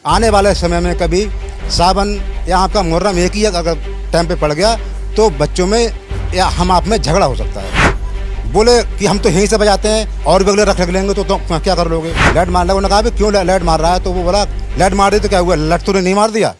आने वाले समय में कभी सावन यहाँ का मुहर्रम एक ही अगर टाइम पे पड़ गया तो बच्चों में या हम आप में झगड़ा हो सकता है। बोले कि हम तो यहीं से बजाते हैं और भी अगले रख लेंगे तो क्या कर लोगे। लाइट मार लगा, उन्होंने कहा भी क्यों लाइट मार रहा है, तो वो बोला लाइट मार दी तो क्या हुआ, लाइट तूने नहीं मार दिया।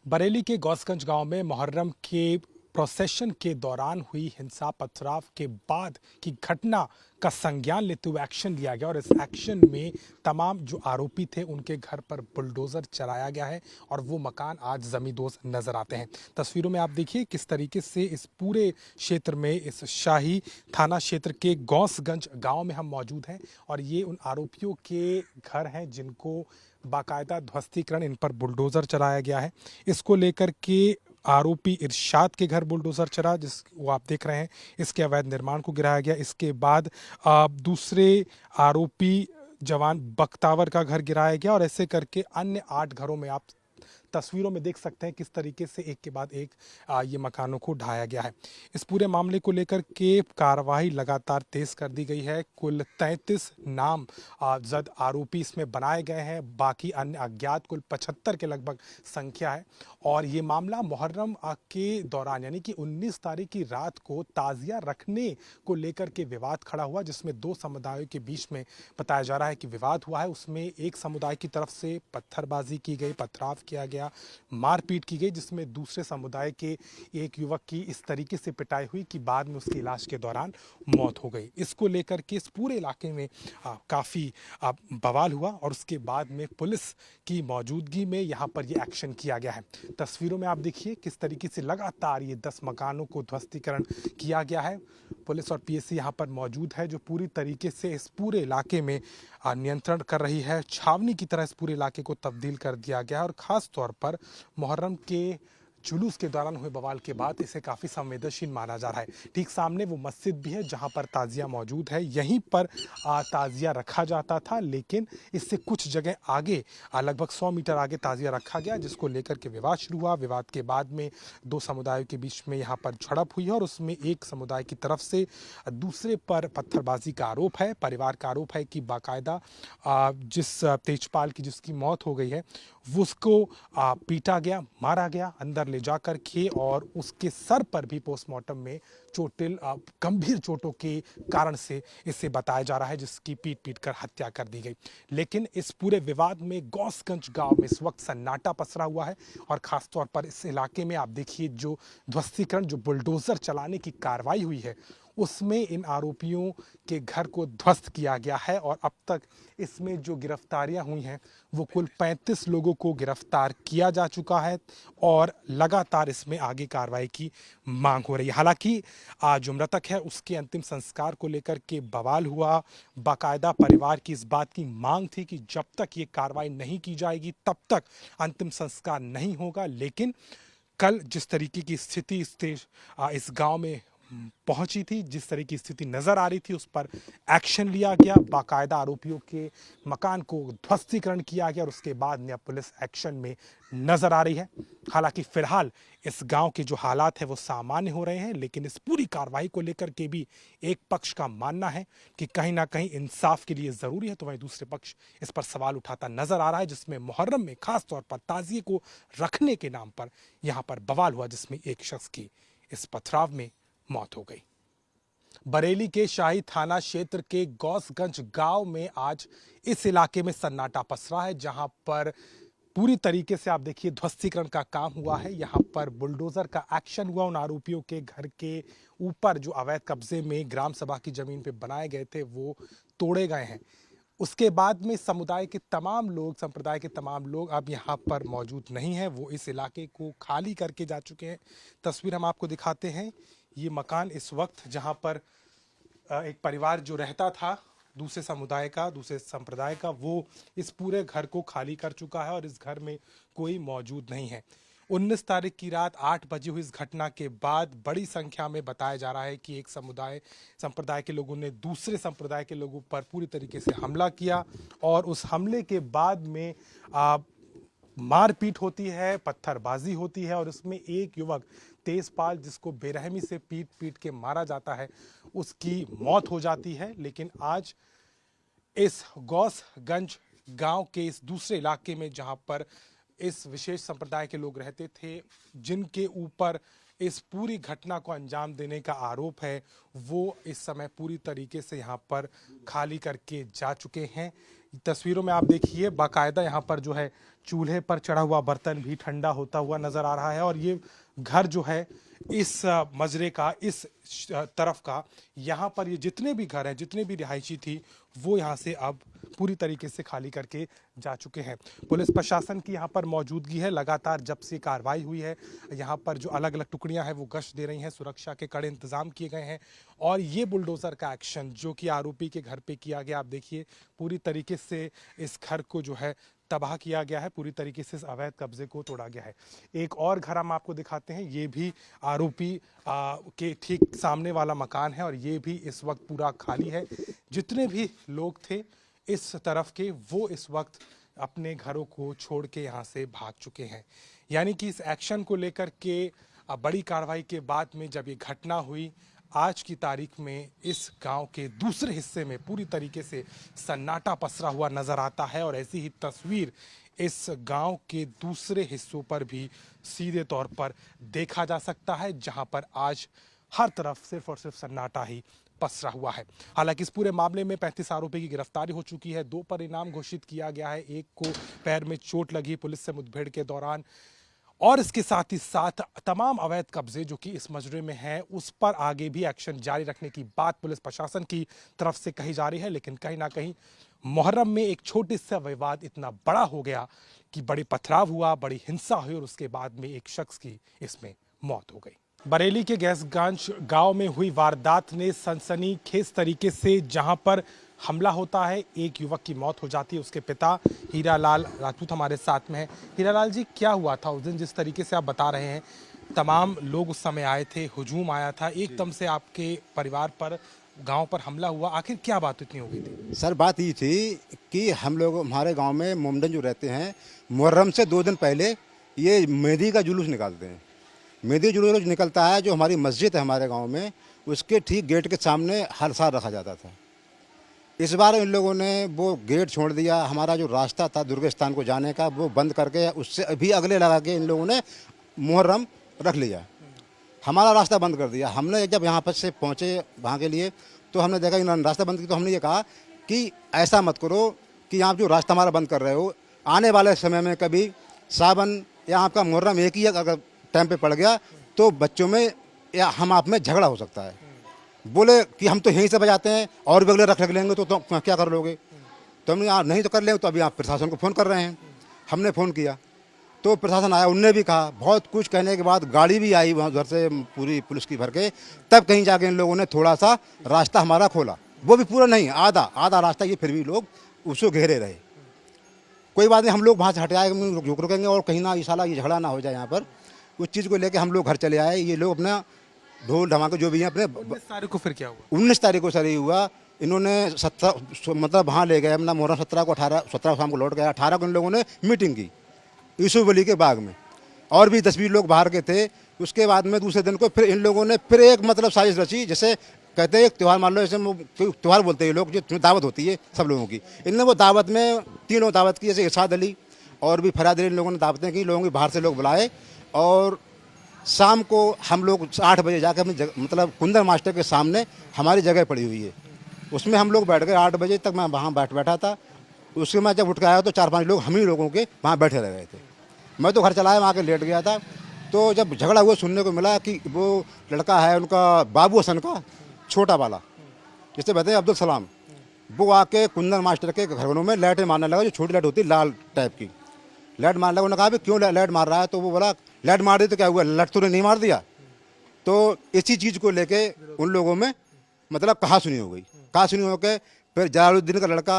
बरेली के गौसगंज गांव में मुहर्रम के प्रोसेशन के दौरान हुई हिंसा पथराव के बाद की घटना का संज्ञान लेते हुए एक्शन लिया गया और इस एक्शन में तमाम जो आरोपी थे उनके घर पर बुलडोजर चलाया गया है और वो मकान आज जमींदोज नजर आते हैं। तस्वीरों में आप देखिए किस तरीके से इस पूरे क्षेत्र में, इस शाही थाना क्षेत्र के गौसगंज गांव में हम मौजूद हैं और ये उन आरोपियों के घर हैं जिनको बाकायदा ध्वस्तीकरण, इन पर बुलडोजर चलाया गया है। इसको लेकर के आरोपी इरशाद के घर बुलडोजर चला, जिस वो आप देख रहे हैं, इसके अवैध निर्माण को गिराया गया। इसके बाद दूसरे आरोपी जवान बख्तावर का घर गिराया गया और ऐसे करके अन्य 8 घरों में आप तस्वीरों में देख सकते हैं किस तरीके से एक के बाद एक ये मकानों को ढाया गया है। इस पूरे मामले को लेकर के कार्रवाई लगातार तेज कर दी गई है। कुल 33 नामजद आरोपी इसमें बनाए गए हैं, बाकी अन्य अज्ञात कुल 75 के लगभग संख्या है। और ये मामला मुहर्रम के दौरान यानी कि 19 तारीख की रात को ताजिया रखने को लेकर के विवाद खड़ा हुआ, जिसमें 2 समुदायों के बीच में बताया जा रहा है कि विवाद हुआ है। उसमें एक समुदाय की तरफ से पत्थरबाजी की गई, पथराव किया गया, मारपीट की गई, जिसमें दूसरे समुदाय के एक युवक की इस तरीके से पिटाई हुई कि बाद में उसकी इलाज के दौरान मौत हो गई। इसको लेकर के इस पूरे इलाके में काफ़ी बवाल हुआ और उसके बाद में पुलिस की मौजूदगी में यहाँ पर ये एक्शन किया गया है। तस्वीरों में आप देखिए किस तरीके से लगातार ये 10 मकानों को ध्वस्तीकरण किया गया है। पुलिस और पीएससी यहाँ पर मौजूद है जो पूरी तरीके से इस पूरे इलाके में नियंत्रण कर रही है। छावनी की तरह इस पूरे इलाके को तब्दील कर दिया गया है और ख़ास तौर पर मुहर्रम के जुलूस के दौरान हुए बवाल के बाद इसे काफ़ी संवेदनशील माना जा रहा है। ठीक सामने वो मस्जिद भी है जहां पर ताजिया मौजूद है, यहीं पर ताजिया रखा जाता था, लेकिन इससे कुछ जगह आगे लगभग 100 मीटर आगे ताजिया रखा गया, जिसको लेकर के विवाद शुरू हुआ। विवाद के बाद में 2 समुदायों के बीच में यहाँ पर झड़प हुई है और उसमें एक समुदाय की तरफ से दूसरे पर पत्थरबाजी का आरोप है। परिवार का आरोप है कि बाकायदा जिस तेजपाल की जिसकी मौत हो गई है वो उसको पीटा गया, मारा गया अंदर ले जाकर के और उसके सर पर भी पोस्टमार्टम में चोटिल गंभीर चोटों के कारण से इसे बताया जा रहा है, जिसकी पीट कर हत्या कर दी गई। लेकिन इस पूरे विवाद में गौसगंज गांव में इस वक्त सन्नाटा पसरा हुआ है और खास तौर पर इस इलाके में आप देखिए जो ध्वस्तीकरण, जो बुलडोजर चलाने की कार्रवाई हुई है उसमें इन आरोपियों के घर को ध्वस्त किया गया है और अब तक इसमें जो गिरफ्तारियां हुई हैं वो कुल 35 लोगों को गिरफ्तार किया जा चुका है और लगातार इसमें आगे कार्रवाई की मांग हो रही है। हालांकि जो मृतक है उसके अंतिम संस्कार को लेकर के बवाल हुआ। बाकायदा परिवार की इस बात की मांग थी कि जब तक ये कार्रवाई नहीं की जाएगी तब तक अंतिम संस्कार नहीं होगा। लेकिन कल जिस तरीके की स्थिति इस गांव में पहुंची थी, जिस तरह की स्थिति नजर आ रही थी, उस पर एक्शन लिया गया। बाकायदा आरोपियों के मकान को ध्वस्तीकरण किया गया और उसके बाद में पुलिस एक्शन में नजर आ रही है। हालांकि फिलहाल इस गांव के जो हालात है वो सामान्य हो रहे हैं, लेकिन इस पूरी कार्रवाई को लेकर के भी एक पक्ष का मानना है कि कहीं ना कहीं इंसाफ के लिए जरूरी है, तो वहीं दूसरे पक्ष इस पर सवाल उठाता नजर आ रहा है, जिसमें मुहर्रम में खास तौर पर ताजिए को रखने के नाम पर यहाँ पर बवाल हुआ, जिसमें एक शख्स की इस पथराव में मौत हो गई। बरेली के शाही थाना क्षेत्र के गौसगंज गांव में आज इस इलाके में सन्नाटा पसरा है, जहां पर पूरी तरीके से आप देखिए ध्वस्तीकरण का काम हुआ है। यहां पर बुलडोजर का एक्शन हुआ, उन आरोपियों के घर के ऊपर जो अवैध कब्जे में ग्राम सभा की जमीन पे बनाए गए थे वो तोड़े गए हैं। उसके बाद में समुदाय के तमाम लोग, संप्रदाय के तमाम लोग अब यहाँ पर मौजूद नहीं हैं, वो इस इलाके को खाली करके जा चुके हैं। तस्वीर हम आपको दिखाते हैं। ये मकान इस वक्त जहाँ पर एक परिवार जो रहता था दूसरे समुदाय का, दूसरे संप्रदाय का, वो इस पूरे घर को खाली कर चुका है और इस घर में कोई मौजूद नहीं है। 19 तारीख की रात 8 बजे हुई इस घटना के बाद बड़ी संख्या में बताया जा रहा है कि एक संप्रदाय के लोगों ने दूसरे संप्रदाय के लोगों पर पूरी तरीके से हमला किया और उस हमले के बाद में मारपीट होती है, पत्थरबाजी होती है और उसमें एक युवक तेजपाल, जिसको बेरहमी से पीट के मारा जाता है, उसकी मौत हो जाती है। लेकिन आज इस गौसगंज गांव के इस दूसरे इलाके में जहां पर इस विशेष संप्रदाय के लोग रहते थे, जिनके ऊपर इस पूरी घटना को अंजाम देने का आरोप है, वो इस समय पूरी तरीके से यहाँ पर खाली करके जा चुके हैं। तस्वीरों में आप देखिए, बाकायदा यहाँ पर जो है चूल्हे पर चढ़ा हुआ बर्तन भी ठंडा होता हुआ नजर आ रहा है। और ये घर जो है इस मजरे का, इस तरफ का, यहाँ पर ये जितने भी घर हैं, जितने भी रिहायशी थी, वो यहाँ से अब पूरी तरीके से खाली करके जा चुके हैं। पुलिस प्रशासन की यहाँ पर मौजूदगी है। लगातार जब से कार्रवाई हुई है, यहाँ पर जो अलग अलग टुकड़ियां हैं वो गश्त दे रही हैं। सुरक्षा के कड़े इंतजाम किए गए हैं। और ये बुलडोजर का एक्शन जो कि आरोपी के घर पे किया गया, आप देखिए पूरी तरीके से इस घर को जो है तबाह किया गया है, पूरी तरीके से इस अवैध कब्जे को तोड़ा गया है। एक और घर हम आपको दिखाते हैं, ये भी आरोपी के ठीक सामने वाला मकान है और ये भी इस वक्त पूरा खाली है। जितने भी लोग थे इस तरफ के, वो इस वक्त अपने घरों को छोड़ के यहाँ से भाग चुके हैं। यानी कि इस एक्शन को लेकर के बड़ी कार्रवाई के बाद में जब ये घटना हुई, आज की तारीख में इस गांव के दूसरे हिस्से में पूरी तरीके से सन्नाटा पसरा हुआ नजर आता है। और ऐसी ही तस्वीर इस गांव के दूसरे हिस्सों पर भी सीधे तौर पर देखा जा सकता है, जहां पर आज हर तरफ सिर्फ और सिर्फ सन्नाटा ही पसरा हुआ है। हालांकि इस पूरे मामले में 35 आरोपी की गिरफ्तारी हो चुकी है। 2 पर इनाम घोषित किया गया है। एक को पैर में चोट लगी पुलिस से मुठभेड़ के दौरान। और इसके साथ ही साथ तमाम अवैध कब्जे जो कि इस मजरे में हैं, उस पर आगे भी एक्शन जारी रखने की बात पुलिस प्रशासन की तरफ से कही जा रही है। लेकिन कहीं ना कहीं मुहर्रम में एक छोटे सा विवाद इतना बड़ा हो गया कि बड़ी पथराव हुआ, बड़ी हिंसा हुई और उसके बाद में एक शख्स की इसमें मौत हो गई। बरेली के गैसगंज गांव में हुई वारदात ने सनसनीखेज तरीके से, जहां पर हमला होता है, एक युवक की मौत हो जाती है। उसके पिता हीरालाल राजपूत हमारे साथ में है। हीरालाल जी, क्या हुआ था उस दिन? जिस तरीके से आप बता रहे हैं, तमाम लोग उस समय आए थे, हुजूम आया था, एकदम से आपके परिवार पर, गांव पर हमला हुआ, आखिर क्या बात इतनी हो गई थी? सर, बात ये थी कि हम लोग, हमारे गांव में मोमडन जो रहते हैं, मुहर्रम से 2 दिन पहले ये मेहंदी का जुलूस निकालते हैं। मेहंदी जुलूस निकलता है, जो हमारी मस्जिद है हमारे गांव में, उसके ठीक गेट के सामने हर साल रखा जाता था। इस बार इन लोगों ने वो गेट छोड़ दिया। हमारा जो रास्ता था दुर्ग स्थान को जाने का, वो बंद करके उससे अभी अगले लगा के इन लोगों ने मुहर्रम रख लिया। हमारा रास्ता बंद कर दिया। हमने जब यहाँ पर से पहुँचे वहाँ के लिए, तो हमने देखा इन्होंने रास्ता बंद किया। तो हमने ये कहा कि ऐसा मत करो कि आप जो रास्ता हमारा बंद कर रहे हो, आने वाले समय में कभी सावन या आपका मुहर्रम एक ही अगर टाइम पे पड़ गया तो बच्चों में या हम आप में झगड़ा हो सकता है। बोले कि हम तो यहीं से बजाते हैं और भी अगले रख लेंगे तो क्या कर लोगे? तो हमने यहाँ नहीं तो कर लेंगे, तो अभी आप प्रशासन को फ़ोन कर रहे हैं। हमने फ़ोन किया तो प्रशासन आया, उनने भी कहा, बहुत कुछ कहने के बाद गाड़ी भी आई वहाँ उधर से पूरी पुलिस की भर के, तब कहीं जाके इन लोगों ने थोड़ा सा रास्ता हमारा खोला। वो भी पूरा नहीं, आधा रास्ता, ये फिर भी लोग उसको घेरे रहे। कोई बात नहीं, हम लोग वहाँ से हटे आए, रुकेंगे और कहीं ना इशाला ये झगड़ा ना हो जाए यहाँ पर। उस चीज़ को लेके हम लोग घर चले आए। ये लोग अपना ढोल धमाके जो भी हैं अपने 19 तारीख को फिर क्या हुआ? 19 तारीख को सर ये हुआ। इन्होंने 17 मतलब वहाँ ले गए अपना मुहर्रम 17 को, 17 शाम को लौट गया। 18 को इन लोगों ने मीटिंग की यूसुफ अली के बाग में, और भी 10-20 लोग बाहर के थे। उसके बाद में दूसरे दिन को फिर इन लोगों ने फिर एक मतलब साजिश रची। जैसे कहते हैं एक त्यौहार, मान लो जैसे त्यौहार बोलते हैं लोग, जो दावत होती है सब लोगों की, इनने वो दावत में 3 लोग दावत की, जैसे इरशाद अली और भी फराद अली, इन लोगों ने दावतें की। लोगों की बाहर से लोग बुलाए और शाम को हम लोग 8 बजे जाकर अपनी मतलब कुंदन मास्टर के सामने हमारी जगह पड़ी हुई है, उसमें हम लोग बैठ गए। 8 बजे तक मैं वहाँ बैठा था। उसके मैं जब उठ के आया तो 4-5 लोग हम ही लोगों के वहाँ बैठे रह गए थे। मैं तो घर चलाया, वहाँ के लेट गया था। तो जब झगड़ा हुआ सुनने को मिला कि वो लड़का है उनका बाबू हसन का छोटा वाला, जिसे कहते हैं अब्दुल सलाम, वो आके कुंदन मास्टर के घरों में लाइटें मारने लगा, जो छोटी लाइट होती है लाल टाइप की लाइट मारने लगा। उन्होंने कहा भी क्यों लाइट मार रहा है? तो वो बोला लाइट मार दी तो क्या हुआ, लाइट तो नहीं मार दिया। तो इसी चीज़ को लेके उन लोगों में मतलब कहा सुनी हो गई। कहा सुनी हो के फिर जलालुद्दीन का लड़का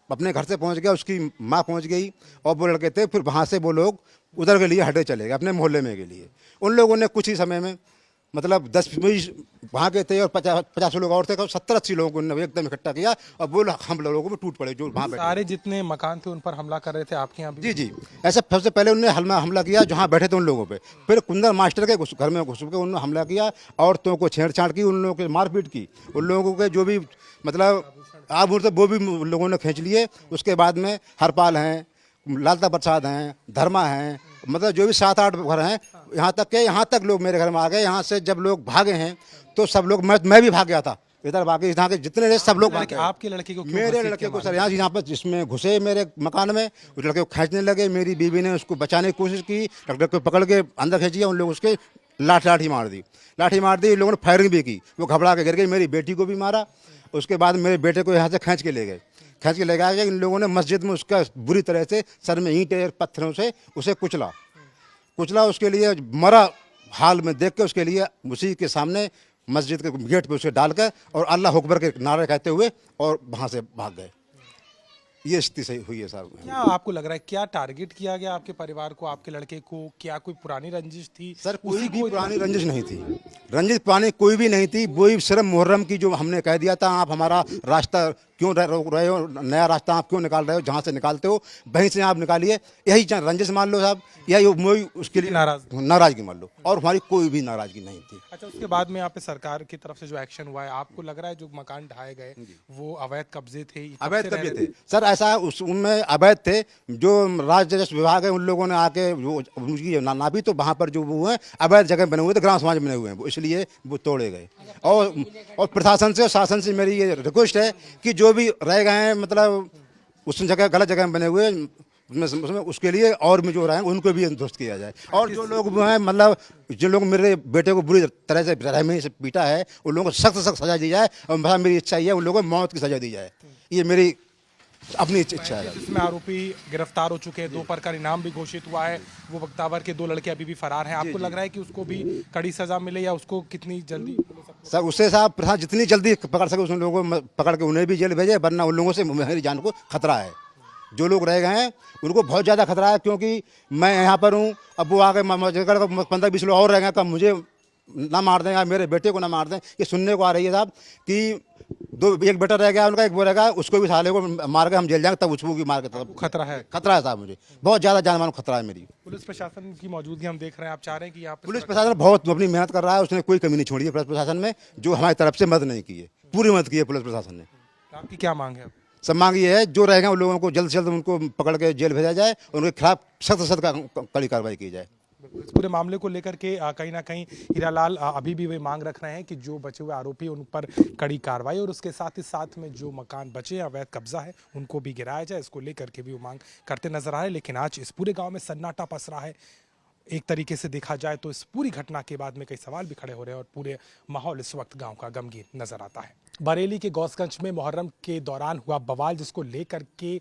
अपने घर से पहुंच गया, उसकी माँ पहुंच गई और वो लड़के थे। फिर वहाँ से वो लोग उधर के लिए हटे चले गए अपने मोहल्ले में के लिए। उन लोगों ने कुछ ही समय में मतलब 10-20 वहाँ के थे और 50 लोग और थे, 70-80 लोगों को एकदम इकट्ठा किया और वो हम लोगों में टूट पड़े जो वहाँ बैठे। सारे जितने मकान थे उन पर हमला कर रहे थे आपके यहाँ भी? जी। ऐसे सबसे पहले उन्होंने हमला किया जहाँ बैठे थे उन लोगों पे, फिर कुंदन मास्टर के घर में घुस के उन्होंने हमला किया, औरतों को छेड़छाड़ की, उन लोगों की मारपीट की, उन लोगों के जो भी मतलब आप बोलते वो भी लोगों ने खींच लिए। उसके बाद में हरपाल हैं, लालता प्रसाद हैं, धर्मा हैं, मतलब जो भी 7-8 घर हैं, यहाँ तक लोग मेरे घर में आ गए। यहाँ से जब लोग भागे हैं तो सब लोग, मैं भी भाग गया था इधर, भागे यहाँ के जितने रहे सब लोग भाग गए। आपके लड़के को क्यों मेरे घसीट लड़के के को मारा? सर यहाँ पर जिसमें घुसे मेरे मकान में, उस लड़के को खींचने लगे। मेरी बीवी ने उसको बचाने की कोशिश की, लड़के को पकड़ के अंदर खींच दिया। उन लोग उसके लाठी मार दी। इन लोगों ने फायरिंग भी की। वो घबरा के गिर गई। मेरी बेटी को भी मारा। उसके बाद मेरे बेटे को यहाँ से खींच के ले गए। इन लोगों ने मस्जिद में उसका बुरी तरह से सर में ईंटें पत्थरों से उसे कुचला। उसके लिए मरा हाल में देख के, उसके लिए उसी के सामने मस्जिद के गेट पे उसे डालकर और अल्लाह अकबर के नारे कहते हुए और वहाँ से भाग गए। ये स्थिति सही हुई है साहब। क्या आपको लग रहा है, क्या टारगेट किया गया आपके परिवार को, आपके लड़के को? क्या कोई पुरानी रंजिश थी? सर कोई भी पुरानी रंजिश नहीं थी। रंजिश पुरानी कोई भी नहीं थी। वही सिर्फ मुहर्रम की जो हमने कह दिया था, आप हमारा रास्ता क्यों रोक रहे हो, नया रास्ता आप क्यों निकाल रहे हो, जहाँ से निकालते हो वहीं से आप निकालिए। यही रंजिश मान लो साहब, यही उसके लिए नाराजगी मान लो, और हमारी कोई भी नाराजगी नहीं थी। अच्छा, उसके बाद में यहाँ पे सरकार की तरफ से जो एक्शन हुआ है, आपको लग रहा है जो मकान ढाए गए वो अवैध कब्जे थे? अवैध कब्जे थे सर, ऐसा उनमें अवैध थे। जो राज्य राजस्व विभाग है उन लोगों ने आके उनकी नापी, तो वहाँ पर जो वो है अवैध जगह बने हुए थे, ग्राम समाज बने हुए हैं, इसलिए वो तोड़े गए। और प्रशासन से और शासन से मेरी ये रिक्वेस्ट है कि जो भी रह गए हैं, मतलब उस जगह गलत जगह में बने हुए उसमें उसके लिए और भी जो रहे हैं उनको भी दुरुस्त किया जाए। और जो लोग वो हैं, मतलब जिन लोग मेरे बेटे को बुरी तरह से रहमी से पीटा है, उन लोगों को सख्त सजा दी जाए। और मेरी इच्छा ये है उन लोगों को मौत की सजा दी जाए। ये मेरी अपनी इच्छा है। इसमें आरोपी गिरफ्तार हो चुके हैं, 2 पर का इनाम भी घोषित हुआ है। वो बख्तावर के 2 लड़के अभी भी फरार हैं। आपको लग रहा है कि उसको भी कड़ी सजा मिले, या उसको कितनी जल्दी? सर उससे साहब प्रशासन जितनी जल्दी पकड़ सके उन लोगों को पकड़ के उन्हें भी जेल भेजे, वरना उन लोगों से मेरी जान को खतरा है। जो लोग रह गए हैं उनको बहुत ज़्यादा खतरा है, क्योंकि मैं यहाँ पर हूँ, अब वो आगे 15-20 लोग और रह गए, कब मुझे ना मार दें या मेरे बेटे को ना मार दें। ये सुनने को आ रही है साहब कि एक बेटा रह गया उनका, एक वो रह गया, उसको भी साले को मार के हम जेल जाएंगे, तब उसको भी मार के, तब खतरा है साहब। मुझे बहुत ज़्यादा जान-माल खतरा है मेरी। पुलिस प्रशासन की मौजूदगी हम देख रहे हैं, आप चाह रहे हैं कि यहाँ पे पुलिस प्रशासन बहुत अपनी मेहनत कर रहा है, उसने कोई कमी नहीं छोड़ी है पुलिस प्रशासन में। जो हमारी तरफ से मदद नहीं की है, पूरी मदद की है पुलिस प्रशासन ने। आपकी क्या मांग है? सब मांग ये है, जो रह गए उन लोगों को जल्द से जल्द उनको पकड़ के जेल भेजा जाए, उनके खिलाफ सख्त कड़ी कार्रवाई की जाए। इस पूरे मामले को लेकर के कहीं ना कहीं हीरालाल अभी भी वे मांग रख रहे हैं कि जो बचे हुए आरोपी उन पर कड़ी कार्रवाई, और उसके साथ ही साथ में जो मकान बचे अवैध कब्जा है उनको भी गिराया जाए। इसको लेकर के भी वो मांग करते नजर आ रहे हैं। लेकिन आज इस पूरे गांव में सन्नाटा पसरा है। एक तरीके से देखा जाए तो इस पूरी घटना के बाद में कई सवाल भी खड़े हो रहे हैं, और पूरे माहौल इस वक्त गांव का गमगीन नजर आता है। बरेली के गौसगंज में मुहर्रम के दौरान हुआ बवाल, जिसको लेकर के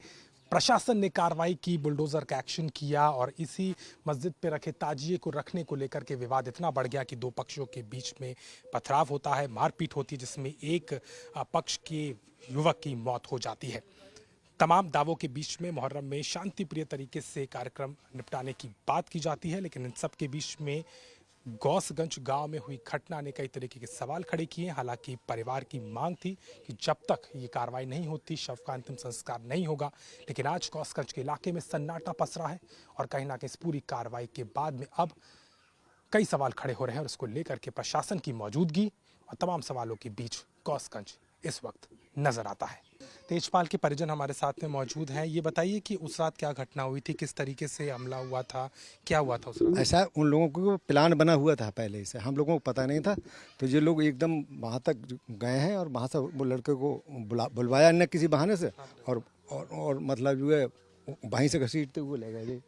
प्रशासन ने कार्रवाई की, बुलडोजर का एक्शन किया, और इसी मस्जिद पे रखे ताजिए को रखने को लेकर के विवाद इतना बढ़ गया कि 2 पक्षों के बीच में पथराव होता है, मारपीट होती है, जिसमें एक पक्ष के युवक की मौत हो जाती है। तमाम दावों के बीच में मुहर्रम में शांतिप्रिय तरीके से कार्यक्रम निपटाने की बात की जाती है, लेकिन इन सब के बीच में गौसगंज गांव में हुई घटना ने कई तरीके के सवाल खड़े किए। हालांकि परिवार की मांग थी कि जब तक ये कार्रवाई नहीं होती, शव का अंतिम संस्कार नहीं होगा। लेकिन आज गौसगंज के इलाके में सन्नाटा पसरा है, और कहीं ना कहीं इस पूरी कार्रवाई के बाद में अब कई सवाल खड़े हो रहे हैं, और इसको लेकर के प्रशासन की मौजूदगी और तमाम सवालों के बीच गौसगंज इस वक्त नजर आता है। तेजपाल के परिजन हमारे साथ में मौजूद हैं। ये बताइए कि उस रात क्या घटना हुई थी, किस तरीके से हमला हुआ था, क्या हुआ था उस रात? ऐसा उन लोगों को प्लान बना हुआ था पहले से, हम लोगों को पता नहीं था। तो ये लोग एकदम वहाँ तक गए हैं, और वहाँ से वो लड़के को बुलवाया न किसी बहाने से, और मतलब जो है वहीं से घसीटते हुए ले गए।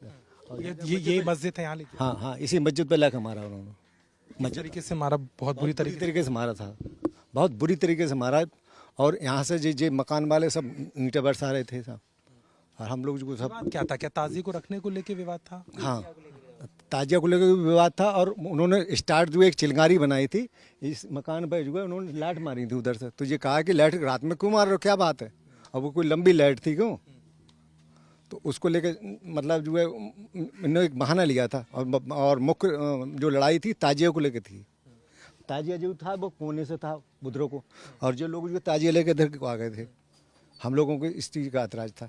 ये मस्जिद है यहाँ? लेकिन हाँ, इसी मस्जिद पर लाकर मारा उन्होंने। तरीके से मारा, बहुत बुरी तरीके से मारा था, बहुत बुरी तरीके से मारा। और यहाँ से जे मकान वाले सब ईंटें बरसा रहे थे सब, और हम लोग जो सब। क्या था, क्या ताजिए को रखने को लेके विवाद था? हाँ, ताजिया को लेकर विवाद था। और उन्होंने स्टार्ट जो एक चिलगारी बनाई थी इस मकान पर, जो है उन्होंने लाइट मारी थी उधर से। तो ये कहा कि लाइट रात में क्यों मार रहे हो, क्या बात है? और वो कोई लंबी लाइट थी क्यों, तो उसको लेकर मतलब जो है इन्होंने एक बहाना लिया था। और मुख्य जो लड़ाई थी ताजिया को लेकर थी। ताजिया जो था वो कोने से था बुधरों को, और जो लोग जो ताजिया लेकर इधर को आ गए थे, हम लोगों को इस चीज़ का ऐतराज़ था।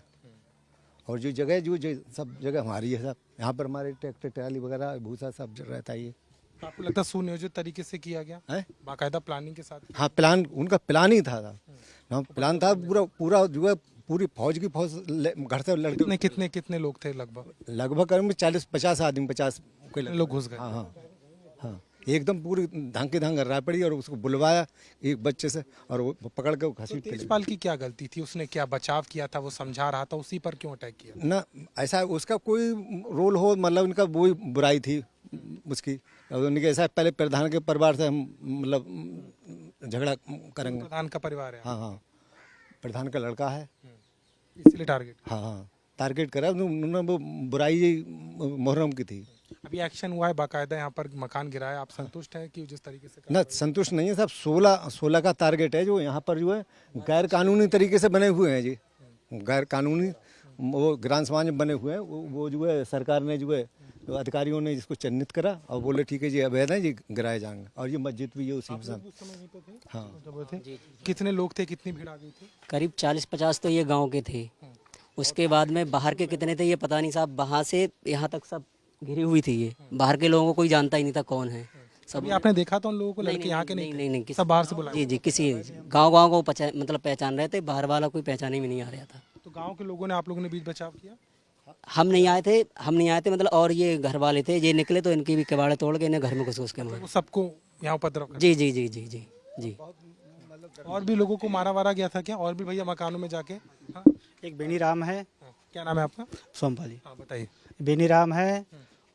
और जो जगह जो सब जगह हमारी है, सब यहाँ पर हमारे ट्रैक्टर ट्राली वगैरह भूसा सब रहता ही है। तो आपको लगता है सुनियोजित तरीके से किया गया है। बाकायदा प्लानिंग के साथ? हाँ, प्लान उनका प्लान ही था ना, प्लान था पूरा पूरा जो है पूरी फौज की फौज घर से लड़के कितने कितने कितने लोग थे लगभग? लगभग करीब 40-50 आदमी 50 के कितने लोग घुस गए? हाँ हाँ हाँ, एकदम पूरी धांग की धांग रहा पड़ी और उसको बुलवाया एक बच्चे से और वो पकड़ के घसीट के तेजपाल की क्या गलती थी? उसने क्या बचाव किया था? वो समझा रहा था, उसी पर क्यों अटैक किया? ना ऐसा उसका कोई रोल हो, मतलब इनका वही बुराई थी उसकी। और उनके ऐसा पहले प्रधान के परिवार से हम मतलब झगड़ा करेंगे। प्रधान का परिवार है, हाँ हाँ, प्रधान का लड़का है, इसलिए टारगेट। हाँ हाँ, टारगेट करा उन्होंने, वो बुराई मुहर्रम की थी। अभी एक्शन हुआ है बाकायदा, यहाँ पर मकान गिरा है। आप संतुष्ट हैं कि जिस तरीके से ना संतुष्ट नहीं है साहब, 16 का टारगेट है जो यहाँ पर जो है गैर कानूनी तरीके से बने हुए हैं जी, गैर कानूनी वो ग्राम समाज में बने हुए हैं। वो जो है सरकार ने जो है अधिकारियों ने जिसको चिन्हित करा और बोले ठीक है जी अवैध है जी, गिराए जाएंगे। और ये मस्जिद भी है उसी के साथ। हाँ, कितने लोग थे, कितनी भीड़ आ गई थी? करीब 40-50 तो ये गांव के थे। उसके बाद में बाहर के कितने थे ये पता नहीं साहब, वहाँ से यहाँ तक सब घिरी हुई थी। ये बाहर के लोगों को कोई जानता ही नहीं था कौन है। सब अभी आपने देखा तो उन लोगों को, लड़के यहाँ के नहीं नहीं नहीं थे? सब बाहर से बुलाए? जी जी, किसी गांव को मतलब पहचान रहे थे, बाहर वाला कोई पहचान में नहीं आ रहा था। तो गांव के लोगों ने, आप लोगों ने बीच बचाव किया? हम नहीं आए थे मतलब, और ये घर वाले थे, ये निकले तो इनकी भी किवाड़े तोड़ के इन्हें घर में घुस के मारे। वो सबको यहाँ उपद्रव कर? जी जी जी जी जी जी। और भी लोगों को मारा वारा गया था क्या? और भी भैया मकानों में जाके? हाँ, एक बेनी राम है, क्या नाम है आपका? सोमपाली। हाँ बताइए। बेनी राम है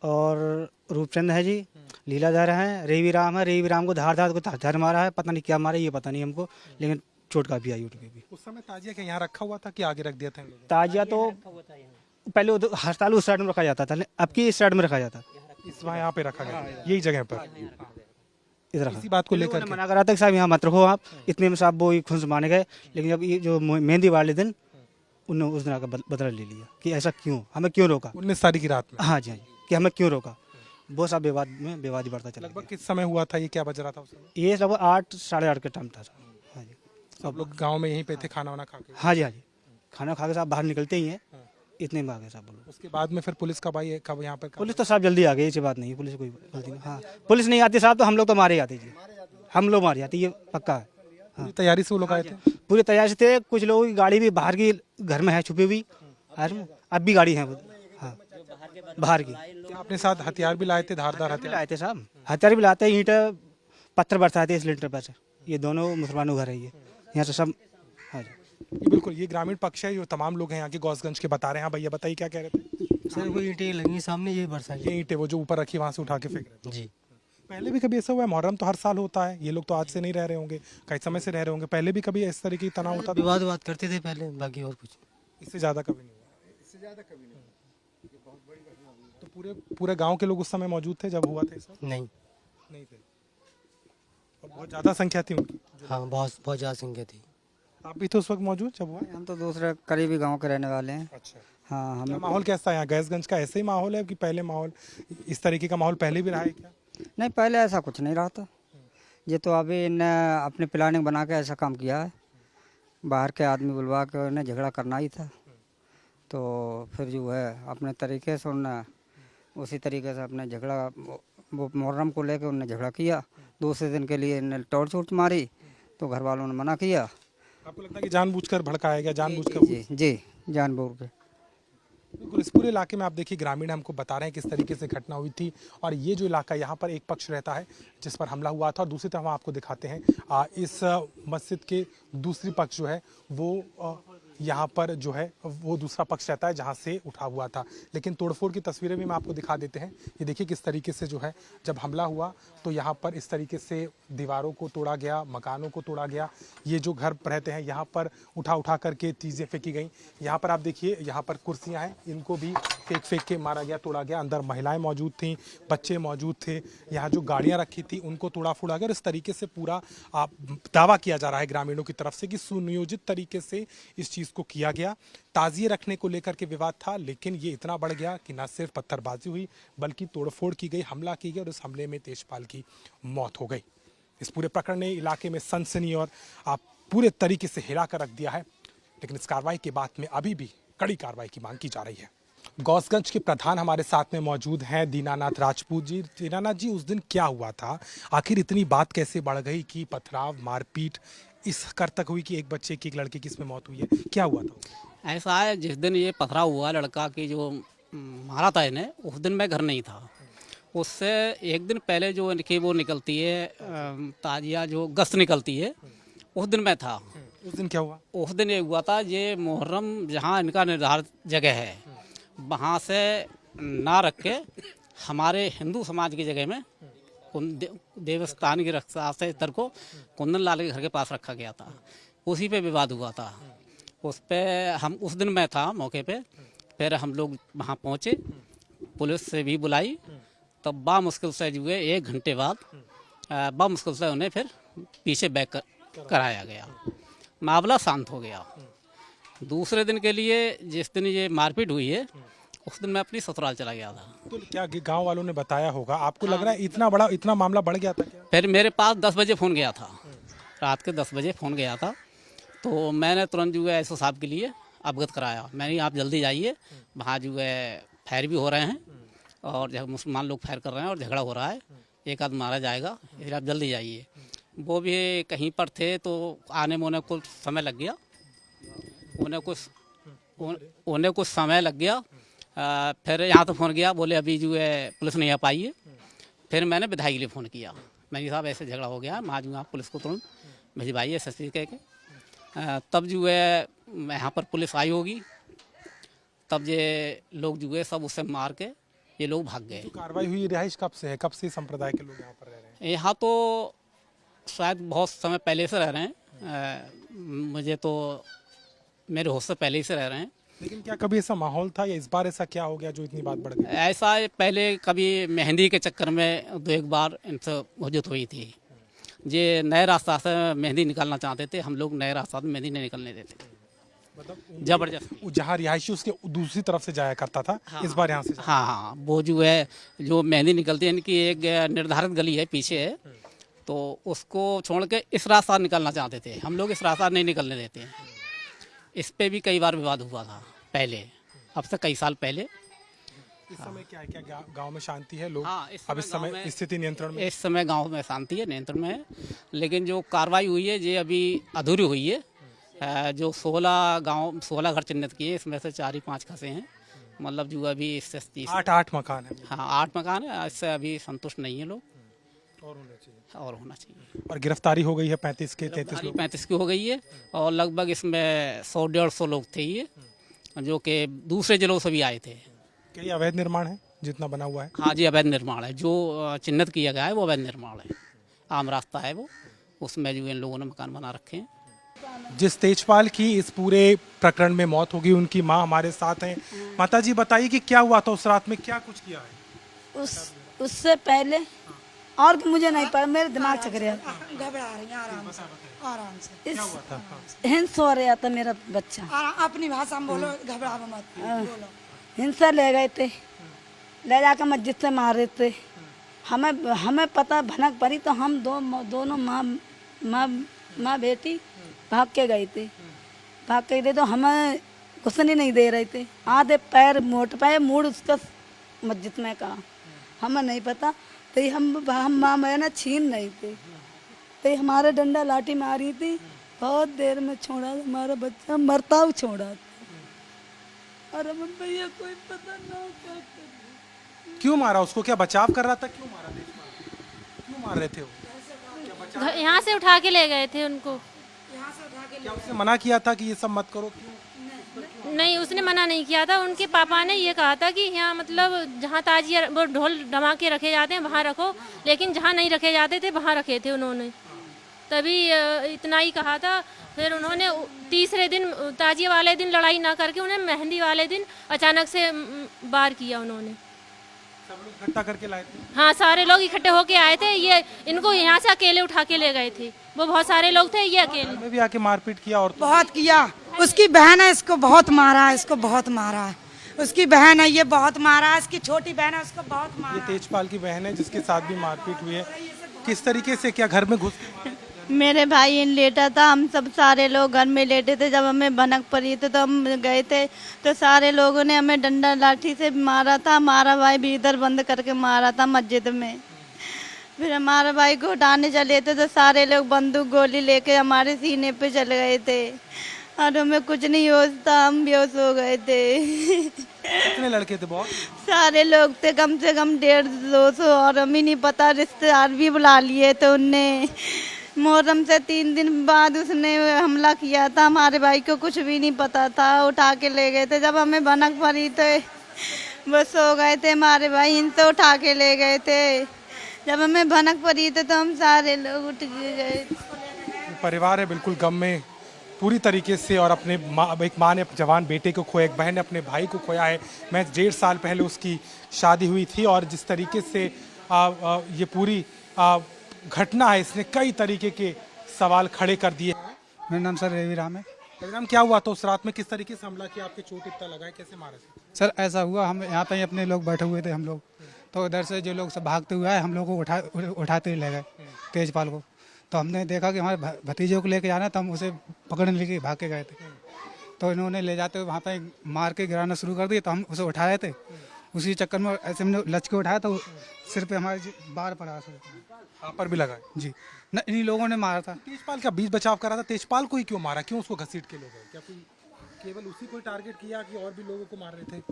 और रूपचंद है जी, लीलाधर है, रेवी राम है। रेवी राम को धार को धार मारा है, पता नहीं क्या मारा ये पता नहीं हमको, लेकिन चोट काफी आई उठ के भी। उस समय ताजिया क्या यहाँ रखा हुआ था कि आगे रख दिया था इन लोगों ताजिया तो पहले अस्पताल उस साइड में रखा जाता था, अब की इस साइड में रखा जाता, ने? इस वहाँ यहाँ पे रखा गया, यही जगह पर। इधर इसी बात को लेकर मना करा था कि साहब यहाँ मत रखो आप, इतने में साहब वो खुश माने गए। लेकिन जब ये जो मेहंदी वाले दिन उन्होंने उस दिन आकर बदला ले लिया कि ऐसा क्यों, हमें क्यों रोका। 19 तारीख की रात में? हाँ जी हाँ जी, कि हमें क्यों रोका। वो सब विवाद ही बढ़ता चला लगभग किस समय हुआ था ये, क्या बज रहा था उस समय? गया। ये लगभग 8-8:30 के टाइम था साहब। हाँ जी, सब लोग गांव में यहीं पे थे खाना वाना खा के? हाँ जी हाँ जी, खाना खा के साहब बाहर निकलते ही हैं, इतने में आ गए साहब बोलो। उसके बाद में फिर पुलिस कब आई? कब यहाँ पर? पुलिस तो साहब जल्दी आ गई, ऐसी बात नहीं है, पुलिस कोई गलती नहीं। हाँ, पुलिस नहीं आती साहब तो हम लोग तो मारे जाते जी, हम लोग मारे जाते, ये पक्का है। पूरी तैयारी से वो लोग आए थे? पूरी तैयारी से थे। कुछ लोगों की गाड़ी भी बाहर की घर में है छुपी हुई, अब भी गाड़ी है हाँ बाहर की। क्या आपने साथ हथियार भी लाए थे, धारदार भी हथियार? लाए थे साहब, हथियार भी लाते, ईंट पत्थर बरसाते इस लिंटर पर से। ये दोनों मुसलमानों घर है, ये यहाँ से सब। हाँ जी, ये बिल्कुल, ये ग्रामीण पक्ष है, जो तमाम लोग हैं यहाँ के गौसगंज के बता रहे हैं। हाँ भैया बताइए क्या कह रहे थे? सर वो ईंटें लगी सामने, ये बरसाई। ये ईंटें वो जो ऊपर रखी वहाँ से उठा के फेंक रहे थे? जी, पहले भी कभी ऐसा हुआ है? मुहर्रम तो हर साल होता है, ये लोग तो आज से नहीं रह रहे होंगे, कई समय से रह रहे होंगे। पहले भी कभी इस तरीके की तनाव होता था? विवाद करते थे पहले, बाकी और कुछ। इससे ज्यादा कभी नहीं हुआ? इससे ज्यादा कभी नहीं। तो पूरे गांव के लोग उस समय मौजूद थे जब हुआ था? सब नहीं, नहीं थे? और बहुत ज्यादा संख्या थी उनकी? हाँ बहुत ज़्यादा संख्या थी। आप भी तो उस वक्त मौजूद जब हुआ? हम तो दूसरे करीबी गांव के रहने वाले हैं। अच्छा। हाँ, क्या हमें माहौल कैसा है यहाँ गैसगंज का? ऐसे ही माहौल है कि पहले माहौल इस तरीके का माहौल पहले भी रहा है क्या? नहीं, पहले ऐसा कुछ नहीं रहा था। ये तो अभी इन्हें अपनी प्लानिंग बना के ऐसा काम किया है, बाहर के आदमी बुलवा के उन्हें झगड़ा करना ही था। तो फिर जो है अपने तरीके से उन्हें उसी तरीके से अपने झगड़ा, वो मुहर्रम को लेकर उन्हें झगड़ा किया। दूसरे दिन के लिए इन्हें टॉर्च वोर्च मारी तो घर वालों ने मना किया। आपको लगता है कि जानबूझकर भड़काया गया, जानबूझकर? जी जी, जानबूझ के। बिल्कुल, इस पूरे इलाके में आप देखिए ग्रामीण हमको बता रहे हैं किस तरीके से घटना हुई थी। और ये जो इलाका, यहाँ पर एक पक्ष रहता है जिस पर हमला हुआ था, और दूसरी तरफ हम आपको दिखाते हैं इस मस्जिद के दूसरी पक्ष जो है वो यहाँ पर जो है वो दूसरा पक्ष रहता है जहाँ से उठा हुआ था। लेकिन तोड़फोड़ की तस्वीरें भी मैं आपको दिखा देते हैं। ये देखिए किस तरीके से जो है जब हमला हुआ तो यहाँ पर इस तरीके से दीवारों को तोड़ा गया, मकानों को तोड़ा गया। ये जो घर रहते हैं यहाँ पर उठा करके चीज़ें फेंकी गई। यहाँ पर आप देखिए, यहाँ पर कुर्सियाँ हैं, इनको भी फेंक के मारा गया, तोड़ा गया। अंदर महिलाएं मौजूद थीं, बच्चे मौजूद थे। यहाँ जो गाड़ियाँ रखी थी उनको तोड़ा फोड़ा गया। और इस तरीके से पूरा दावा किया जा रहा है ग्रामीणों की तरफ से कि सुनियोजित तरीके से इस चीज़ को किया गया। ताजिए रखने को लेकर के विवाद था, लेकिन ये इतना बढ़ गया कि न सिर्फ पत्थरबाजी हुई बल्कि तोड़फोड़ की गई, हमला की गई, और इस हमले में तेजपाल की मौत हो गई। इस पूरे प्रकरण ने इलाके में सनसनी और पूरे तरीके से हिला कर रख दिया है। लेकिन इस कार्रवाई के बाद में अभी भी कड़ी कार्रवाई की मांग की जा रही है। गौसगंज के प्रधान हमारे साथ में मौजूद हैं दीनानाथ राजपूत जी। दीनानाथ जी, उस दिन क्या हुआ था? आखिर इतनी बात कैसे बढ़ गई कि पथराव मारपीट इस कर तक हुई कि एक बच्चे की, एक लड़के की इसमें मौत हुई है? क्या हुआ था? ऐसा है, जिस दिन ये पथराव हुआ लड़का की जो मारा था इन्हें, उस दिन मैं घर नहीं था। उससे एक दिन पहले जो इनकी वो निकलती है ताजिया, जो गश्त निकलती है, उस दिन मैं था। उस दिन क्या हुआ? उस दिन ये हुआ था, ये मुहर्रम जहाँ इनका निर्धारित जगह है वहाँ से ना रख के हमारे हिंदू समाज की जगह में देवस्थान की रक्षा से इतर को कुंदन लाल के घर के पास रखा गया था। उसी पे विवाद हुआ था। उस पे हम, उस दिन मैं था मौके पे, फिर हम लोग वहाँ पहुँचे, पुलिस से भी बुलाई, तब बा मुश्किल से जो है 1 घंटे बाद बा मुश्किल से उन्हें फिर पीछे बैक कराया गया। मामला शांत हो गया। दूसरे दिन के लिए जिस दिन ये मारपीट हुई है, उस दिन मैं अपनी ससुराल चला गया था। तो क्या गांव वालों ने बताया होगा? आपको लग रहा है इतना मामला बढ़ गया था क्या? फिर मेरे पास 10 बजे फ़ोन गया था, रात के 10 बजे फ़ोन गया था, तो मैंने तुरंत जो है एसओ साहब के लिए अवगत कराया। मैंने आप जल्दी जाइए, वहाँ जो है फायर भी हो रहे हैं और मुसलमान लोग फायर कर रहे हैं और झगड़ा हो रहा है, एक आदमी मारा जाएगा, इसलिए आप जल्दी जाइए। वो भी कहीं पर थे तो आने में उन्हें कुछ समय लग गया, उन्हें कुछ समय लग गया। फिर यहाँ तो फ़ोन गया, बोले अभी जो है पुलिस नहीं आ पाई है। फिर मैंने विधायक के लिए फ़ोन किया, मैंने साहब ऐसे झगड़ा हो गया, मैं जो आप पुलिस को तुरंत भिजवाइए SSP कह के। तब जो है यहाँ पर पुलिस आई होगी, तब ये लोग जो है सब उससे मार के ये लोग भाग गए। जो कार्रवाई हुई, रिहाइश कब से है? कब से संप्रदाय के लोग यहाँ पर रह रहे हैं? यहाँ तो शायद बहुत समय पहले से रह रहे हैं, मुझे तो मेरे होश से पहले ही से रह रहे हैं। लेकिन क्या कभी ऐसा माहौल था या इस बार ऐसा क्या हो गया जो इतनी बात बढ़ गई? ऐसा पहले कभी मेहंदी के चक्कर में 2-1 बार इनसे हुज्जत हुई थी। ये नए रास्ता से मेहंदी निकालना चाहते थे, हम लोग नए रास्ता से मेहंदी नहीं निकलने देते, मतलब जबरदस्ती। जहाँ रिहायशी उसके दूसरी तरफ से जाया करता था, इस बार यहाँ से हाँ, वो जो है जो मेहंदी निकलती है, इनकी एक निर्धारित गली है पीछे है, तो उसको छोड़ के इस रास्ता निकलना चाहते थे। हम लोग इस रास्ता नहीं निकलने देते हैं। इस पे भी कई बार विवाद हुआ था पहले, अब से कई साल पहले। इस समय क्या है? क्या गांव में शांति है? लोग हाँ, अब इस समय स्थिति नियंत्रण में? इस समय गांव में शांति है, नियंत्रण में है। लेकिन जो कार्रवाई हुई है ये अभी अधूरी हुई है। जो 16 घर चिन्हित किए, इसमें से 4 ही 5 खसे हैं, मतलब जो अभी इससे 8 मकान है। हाँ, 8 मकान है। इससे अभी संतुष्ट नहीं है लोग, और होना चाहिए। और गिरफ्तारी हो गई है 35 के 33 लोग। 35 की हो गई है, और लगभग इसमें 100-150 लोग थे ये, जो कि दूसरे जिलों से भी आए थे। क्या ये अवैध निर्माण है जितना बना हुआ है? हाँ जी, अवैध निर्माण है। जो चिन्हित किया गया है वो अवैध निर्माण है, आम रास्ता है वो, उसमें जो इन लोगों ने मकान बना रखे हैं। जिस तेजपाल की इस पूरे प्रकरण में मौत होगी, उनकी माँ हमारे साथ हैं। माता जी, बताइए कि क्या हुआ था उस रात में, क्या कुछ किया है? उससे पहले और मुझे नहीं पता, मेरे दिमाग चक रहा, घबरा रही हैं आराम से इस हिंस हो रहा था मेरा बच्चा। अपनी भाषा में बोलो, घबरा मत बोलो। हिंसा ले गए थे, ले जाकर मस्जिद से मार रहे थे। हमें पता भनक पड़ी तो हम दोनों माँ बेटी भाग के गए थे तो हमें घुसने नहीं दे रहे थे। आधे पैर मोट पाए मूड उसका मस्जिद में कहा, हमें नहीं पता। तो हम माँ बहना छीन नहीं थे, तो हमारे डंडा लाठी मारी थी। बहुत देर में छोड़ा हमारा बच्चा, मरता हुआ छोड़ा था। और अब भैया कोई पता ना क्या कर। क्यों मारा उसको? क्या बचाव कर रहा था? क्यों मारा? क्यों मार रहे थे वो? यहाँ से उठा के ले गए थे उनको। क्या उसने मना किया था कि ये सब मत करो? क्यों? नहीं, उसने मना नहीं किया था। उनके पापा ने ये कहा था कि यहाँ मतलब जहाँ ताजिया वो ढोल धमाके रखे जाते हैं वहाँ रखो, लेकिन जहाँ नहीं रखे जाते थे वहाँ रखे थे उन्होंने। तभी इतना ही कहा था। फिर उन्होंने तीसरे दिन, ताजिया वाले दिन लड़ाई ना करके उन्हें मेहंदी वाले दिन अचानक से वार किया उन्होंने। सब लोग इकट्ठा करके लाए थे? हाँ, सारे लोग इकट्ठे होके आए थे। ये इनको यहाँ से अकेले उठा के ले गए थे। वो बहुत सारे लोग थे, ये अकेले। में भी आके मारपीट किया और बहुत किया। उसकी बहन है, इसको बहुत मारा है, इसको बहुत मारा है। उसकी बहन है, ये बहुत मारा है। इसकी छोटी बहन है, उसको बहुत मारा। ये तेजपाल की बहन है जिसके साथ भी मारपीट हुई है। किस तरीके से, क्या घर में घुस के मारा? मेरे भाई लेटा था, हम सब सारे लोग घर में लेटे थे। जब हमें भनक पड़ी थी तो हम गए थे, तो सारे लोगों ने हमें डंडा लाठी से मारा था। हमारा भाई भी इधर बंद करके मारा था मस्जिद में। फिर हमारे भाई को उठाने चले थे तो सारे लोग बंदूक गोली लेके हमारे सीने पे चले गए थे और हमें कुछ नहीं होश था, हम बेहोश हो गए थे। कितने लड़के थे? बहुत सारे लोग थे, कम से कम 150-200, और हमें नहीं पता, रिश्तेदार भी बुला लिए थे उनने। मुहर्रम से 3 दिन बाद उसने हमला किया था। हमारे भाई को कुछ भी नहीं पता था, उठा के ले गए थे। जब हमें भनक पड़ी तो बस हो गए थे हमारे भाई, इनसे उठा के ले गए थे। जब हमें भनक पड़ी थी तो हम सारे लोग उठ गए। परिवार है बिल्कुल गम में पूरी तरीके से, और अपने एक माँ ने जवान बेटे को खोया, एक बहन ने अपने भाई को खोया है। मैं 1.5 साल पहले उसकी शादी हुई थी, और जिस तरीके से ये पूरी घटना है, इसने कई तरीके के सवाल खड़े कर दिए। मेरा नाम सर रवि राम है। परिणाम क्या हुआ? तो उस रात में किस तरीके से हमला किया? आपके चोट इतना लगा है, कैसे मारा? सर ऐसा हुआ, हम यहाँ पे अपने लोग बैठे हुए थे, हम लोग तो इधर से जो लोग सब भागते हुए आए, हम लोग को उठाते ही ले गए तेजपाल को। तो हमने देखा कि हमारे भतीजे को लेके जाना, तो हम उसे पकड़ने लेके भाग के गए थे। तो इन्होंने ले जाते हुए वहाँ पे मार के गिराना शुरू कर दिया। तो हम उसे उठा रहे थे, उसी चक्कर में ऐसे हमने लच के उठाया तो सिर पे हमारे बार पड़ा। आप पर भी लगा है? जी न, इन्हीं लोगों ने मारा था। तेजपाल का बीच बचाव करा था, तेजपाल को ही क्यों मारा? क्यों उसको घसीट के ले गए? क्या कोई केवल उसी को टारगेट किया कि और भी लोगों को मार रहे थे?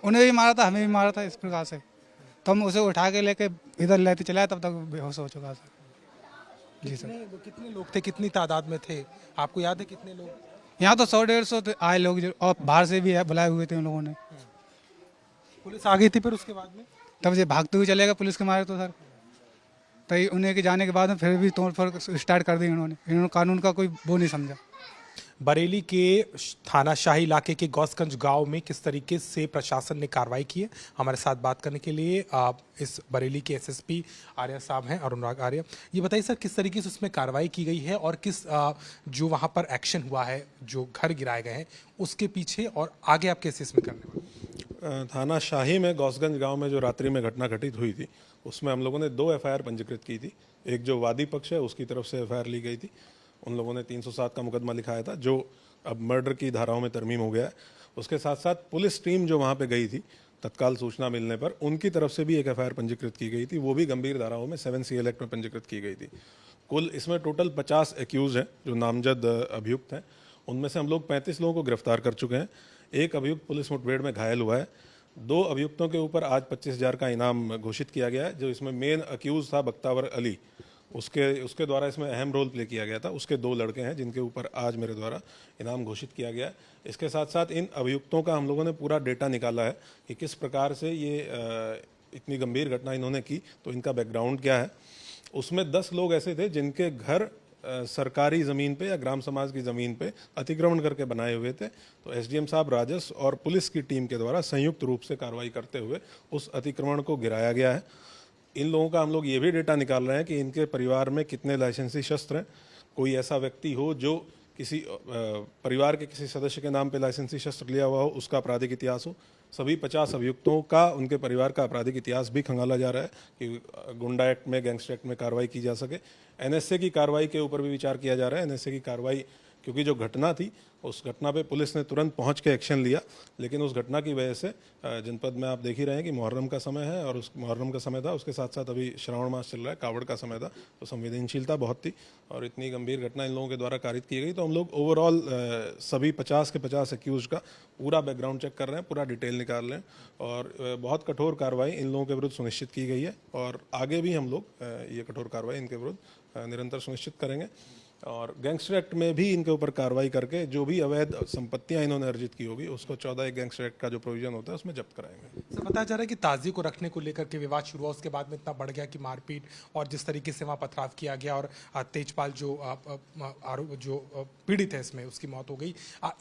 उन्हें भी मारा था, हमें भी मारा था इस प्रकार से। तो हम उसे उठा के लेके इधर लेते चलाए, तब तक बेहोश हो चुका था। जी सर। कितने लोग थे, कितनी तादाद में थे, आपको याद है कितने लोग? यहाँ तो 100-150 आए लोग, और बाहर से भी है बुलाए हुए थे उन लोगों ने। पुलिस आ गई थी फिर उसके बाद में? तब ये भागते हुए चलेगा पुलिस के मारे तो सर। तो उन्हें के जाने के बाद में फिर भी तोड़ फोड़ स्टार्ट कर दी इन्होंने कानून का कोई वो नहीं समझा। बरेली के थाना शाही इलाके के गौसगंज गांव में किस तरीके से प्रशासन ने कार्रवाई की है, हमारे साथ बात करने के लिए इस बरेली के एसएसपी आर्या साहब हैं, अनुराग आर्या। ये बताइए सर, किस तरीके से उसमें कार्रवाई की गई है, और किस जो वहां पर एक्शन हुआ है, जो घर गिराए गए हैं, उसके पीछे और आगे आप कैसे इसमें करने वाले? थाना शाही में गौसगंज गांव में जो रात्रि में घटना घटित हुई थी, उसमें हम लोगों ने 2 एफआईआर पंजीकृत की थी। एक जो वादी पक्ष है उसकी तरफ से एफआईआर ली गई थी, उन लोगों ने 307 का मुकदमा लिखाया था, जो अब मर्डर की धाराओं में तरमीम हो गया है। उसके साथ साथ पुलिस टीम जो वहाँ पे गई थी, तत्काल सूचना मिलने पर उनकी तरफ से भी एक एफआईआर पंजीकृत की गई थी, वो भी गंभीर धाराओं में 7 CL एक्ट में पंजीकृत की गई थी। कुल इसमें टोटल 50 एक्यूज हैं जो नामजद अभियुक्त हैं। उनमें से हम लोग 35 लोगों को गिरफ्तार कर चुके हैं। एक अभियुक्त पुलिस मुठभेड़ में घायल हुआ है। 2 अभियुक्तों के ऊपर आज 25,000 का इनाम घोषित किया गया है। जो इसमें मेन अक्यूज था बख्तावर अली, उसके द्वारा इसमें अहम रोल प्ले किया गया था। उसके 2 लड़के हैं जिनके ऊपर आज मेरे द्वारा इनाम घोषित किया गया है। इसके साथ साथ इन अभियुक्तों का हम लोगों ने पूरा डेटा निकाला है कि किस प्रकार से ये इतनी गंभीर घटना इन्होंने की, तो इनका बैकग्राउंड क्या है। उसमें 10 लोग ऐसे थे जिनके घर सरकारी ज़मीन पे या ग्राम समाज की ज़मीन पे अतिक्रमण करके बनाए हुए थे। तो एसडीएम साहब, राजस्व और पुलिस की टीम के द्वारा संयुक्त रूप से कार्रवाई करते हुए उस अतिक्रमण को गिराया गया है। इन लोगों का हम लोग ये भी डेटा निकाल रहे हैं कि इनके परिवार में कितने लाइसेंसी शस्त्र हैं। कोई ऐसा व्यक्ति हो जो किसी परिवार के किसी सदस्य के नाम पे लाइसेंसी शस्त्र लिया हुआ हो, उसका आपराधिक इतिहास हो। सभी 50 अभियुक्तों का, उनके परिवार का आपराधिक इतिहास भी खंगाला जा रहा है कि गुंडा एक्ट में, गैंगस्टर एक्ट में कार्रवाई की जा सके। एनएसए की कार्रवाई के ऊपर भी विचार किया जा रहा है। एनएसए की कार्रवाई, क्योंकि जो घटना थी उस घटना पे पुलिस ने तुरंत पहुंच के एक्शन लिया, लेकिन उस घटना की वजह से जनपद में आप देख ही रहे हैं कि मुहर्रम का समय है, और उस मुहर्रम का समय था, उसके साथ साथ अभी श्रावण मास चल रहा है, कावड़ का समय था, तो संवेदनशीलता बहुत थी और इतनी गंभीर घटना इन लोगों के द्वारा कारित की गई। तो हम लोग ओवरऑल सभी 50 के 50 एक्यूज का पूरा बैकग्राउंड चेक कर रहे हैं, पूरा डिटेल निकाल रहे हैं, और बहुत कठोर कार्रवाई इन लोगों के विरुद्ध सुनिश्चित की गई है, और आगे भी हम लोग ये कठोर कार्रवाई इनके विरुद्ध निरंतर सुनिश्चित करेंगे। और गैंगस्टर एक्ट में भी इनके ऊपर कार्रवाई करके जो भी अवैध संपत्तियां इन्होंने अर्जित की होगी उसको 14 गैंगस्टर एक्ट का जो प्रोविजन होता है उसमें जब्त कराएंगे। सर, बताया जा रहा है कि ताज़ी को रखने को लेकर के विवाद शुरू हुआ, उसके बाद में इतना बढ़ गया कि मारपीट और जिस तरीके से वहाँ पथराव किया गया, और तेजपाल जो पीड़ित है इसमें, उसकी मौत हो गई।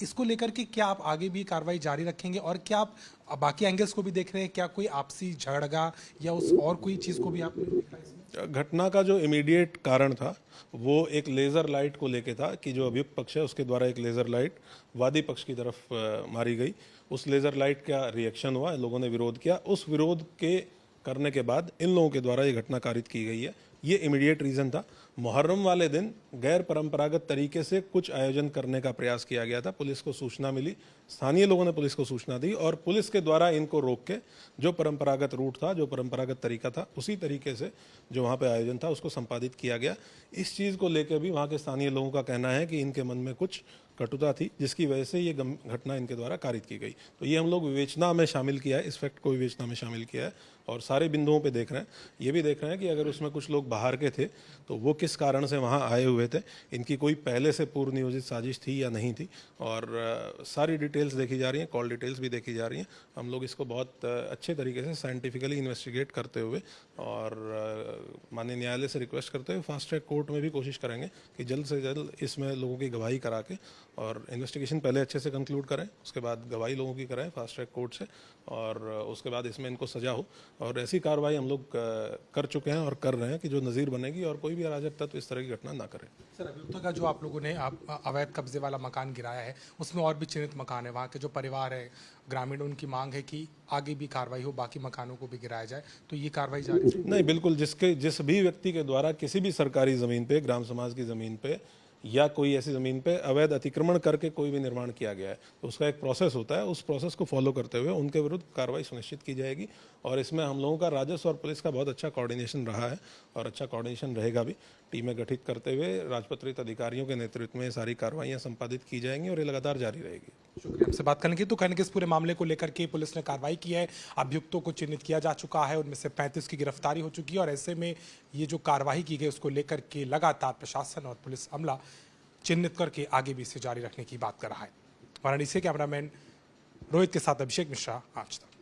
इसको लेकर के क्या आप आगे भी कार्रवाई जारी रखेंगे, और क्या आप बाकी एंगल्स को भी देख रहे हैं? क्या कोई आपसी झगड़ा या उस और कोई चीज़ को भी आपने देखा है? घटना का जो इमीडिएट कारण था वो एक लेज़र लाइट को लेके था कि जो अभियुक्त पक्ष है उसके द्वारा एक लेज़र लाइट वादी पक्ष की तरफ मारी गई। उस लेज़र लाइट का रिएक्शन हुआ, लोगों ने विरोध किया। उस विरोध के करने के बाद इन लोगों के द्वारा ये घटना कारित की गई है। ये इमीडिएट रीज़न था। मुहर्रम वाले दिन गैर परंपरागत तरीके से कुछ आयोजन करने का प्रयास किया गया था। पुलिस को सूचना मिली, स्थानीय लोगों ने पुलिस को सूचना दी और पुलिस के द्वारा इनको रोक के जो परंपरागत रूट था, जो परंपरागत तरीका था, उसी तरीके से जो वहाँ पे आयोजन था उसको संपादित किया गया। इस चीज़ को लेकर भी वहाँ के स्थानीय लोगों का कहना है कि इनके मन में कुछ कटुता थी, जिसकी वजह से ये घटना इनके द्वारा कारित की गई। तो ये हम लोग विवेचना में शामिल किया है, इस फैक्ट को विवेचना में शामिल किया है और सारे बिंदुओं पे देख रहे हैं। ये भी देख रहे हैं कि अगर उसमें कुछ लोग बाहर के थे तो वो किस कारण से वहाँ आए हुए थे, इनकी कोई पहले से पूर्व नियोजित साजिश थी या नहीं थी, और सारी डिटेल्स देखी जा रही हैं, कॉल डिटेल्स भी देखी जा रही हैं। हम लोग इसको बहुत अच्छे तरीके से साइंटिफिकली इन्वेस्टिगेट करते हुए और माननीय न्यायालय से रिक्वेस्ट करते हुए फास्ट ट्रैक कोर्ट में भी कोशिश करेंगे कि जल्द से जल्द इसमें लोगों की गवाही करा के और इन्वेस्टिगेशन पहले अच्छे से कंक्लूड करें, उसके बाद गवाही लोगों की कराएं फास्ट ट्रैक कोर्ट से, और उसके बाद इसमें इनको सजा हो। और ऐसी कार्रवाई हम लोग कर चुके हैं और कर रहे हैं कि जो नज़ीर बनेगी और कोई भी अराजक तत्व इस तरह की घटना ना करे। सर, अभियुक्तों का जो आप लोगों ने अवैध कब्जे वाला मकान गिराया है, उसमें और भी चिन्हित मकान है, वहाँ के जो परिवार है ग्रामीण, उनकी मांग है कि आगे भी कार्रवाई हो, बाकी मकानों को भी गिराया जाए, तो ये कार्रवाई जारी है? नहीं, बिल्कुल, जिस भी व्यक्ति के द्वारा किसी भी सरकारी ज़मीन पे, ग्राम समाज की ज़मीन पे या कोई ऐसी ज़मीन पे अवैध अतिक्रमण करके कोई भी निर्माण किया गया है तो उसका एक प्रोसेस होता है, उस प्रोसेस को फॉलो करते हुए उनके विरुद्ध कार्रवाई सुनिश्चित की जाएगी। और इसमें हम लोगों का राजस्व और पुलिस का बहुत अच्छा कोऑर्डिनेशन रहा है और अच्छा कोऑर्डिनेशन रहेगा भी। टीमें गठित करते हुए राजपत्रित अधिकारियों के नेतृत्व में सारी कार्रवाइयाँ संपादित की जाएंगी और ये लगातार जारी रहेगी। शुक्रिया। हमसे बात करने की तो कहने के इस पूरे मामले को लेकर के पुलिस ने कार्रवाई की है, अभियुक्तों को चिन्हित किया जा चुका है, उनमें से 35 की गिरफ्तारी हो चुकी है और ऐसे में ये जो कार्रवाई की गई उसको लेकर के लगातार प्रशासन और पुलिस अमला चिन्हित करके आगे भी इसे जारी रखने की बात कर रहा है। वाराणसी से कैमरामैन रोहित के साथ अभिषेक मिश्रा, आज तक।